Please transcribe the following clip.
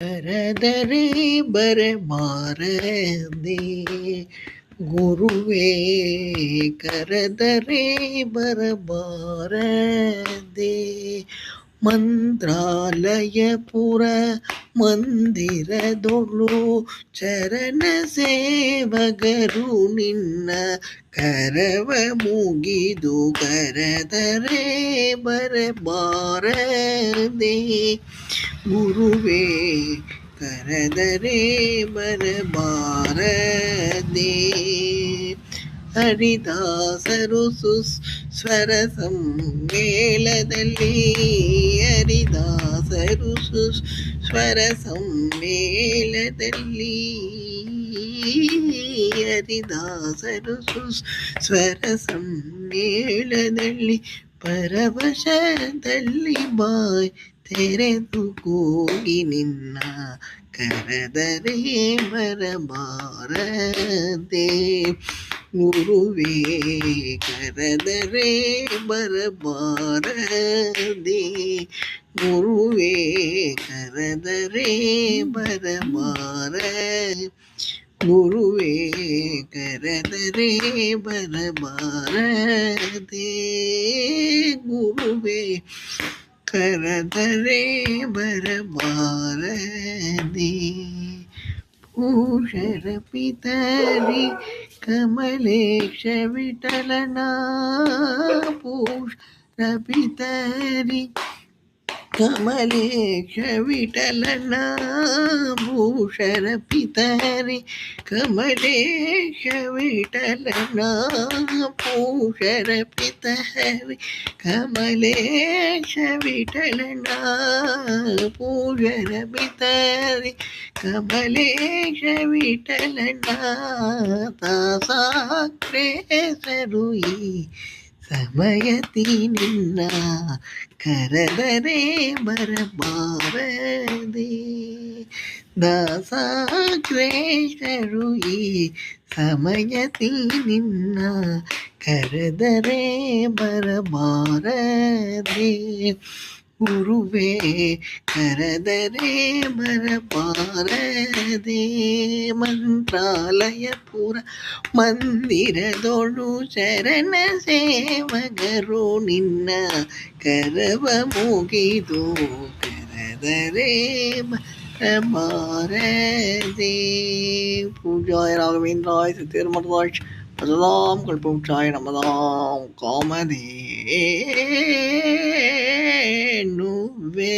ಕರೆದರೆ ಬರಬಾರದೆ ಗುರುವೇ, ಕರೆದರೆ ಬರಬಾರದೆ ಮಂತ್ರಾಲಯಪುರ ಮಂದಿರದೊಳು ಚರಣ ಸೇವಗರು ನಿನ್ನ ಕರವ ಮುಗಿದು ಕರೆದರೆ ಬರಬಾರದೆ ಗುರುವೇ, ಕರೆದರೆ ಬರಬಾರದೆ ಹರಿದಾಸರು ಸ್ವರ ಸಮ್ಮೇಳದಲ್ಲಿ ಹರಿದಾಸರು ಸ್ವರ ಸಮ್ಮೇಳದಲ್ಲಿ ಹರಿದಾಸರು ಸ್ವರ ಸಮ್ಮೇಳದಲ್ಲಿ ಪರವಶದಲ್ಲಿ ಬಾಯ್ ತೆರೆದು ಕೂಗಿ ನಿನ್ನ ಕರೆದರೆ ಬರಬಾರದೆ ಗುರುವೇ, ಕರೆದರೆ ಬರಬಾರದೆ ಗುರುವೇ, ಕರೆದರೆ ಬರಬಾರದೆ ಗುರುವೇ, ಕರೆದರೆ ಬರಬಾರದೆ ಗುರುವೇ, ಕರೆದರೆ ಬರಬಾರದೆ ಪೂಷರ ಪಿತರಿ ಕಮಲೇಶ ವಿಠಲನ ಪೂಷರ ಪಿತರಿ ಕಮಲೇಶ ವಿಠಲನ ಭೂಷರ ಪಿತರಿ ಕಮಲೇಶ ವಿಠಲನ ಭೂಷರ ಪಿತರಿ ಕಮಲೇಶ ವಿಠಲನ ಪೂಷರ ಪಿತರಿ ಕಮಲೇಶ ವಿಠಲನ ದಾಸಾಗ್ರೇಸರು ಈ ಸಮಯತಿ ನಿನ್ನ ಕರೆದರೆ ಬರಬಾರದೆ ದಾಸಾಗ್ರೇಸರು ಈ ಸಮಯತಿ ನಿನ್ನ ಕರೆದರೆ ಬರಬಾರದೆ ಗುರುವೇ, ಕರೆದರೆ ಬರಬಾರದೆ ಮಂತ್ರಾಲಯಪುರ ಮಂದಿರದೊಳು ಶರಣ ಸೇವಗರು ನಿನ್ನ ಕರವ ಮುಗಿದು ಕರೆದರೆ ಬರಬಾರದೆ ಪೂಜಾಯ ರಾಘವೇಂದ್ರಾಯ ಸತ್ಯರ್ಮಠಾಯ பததாம் கல்பவృక్షாய நமதாம் காமதேனுவே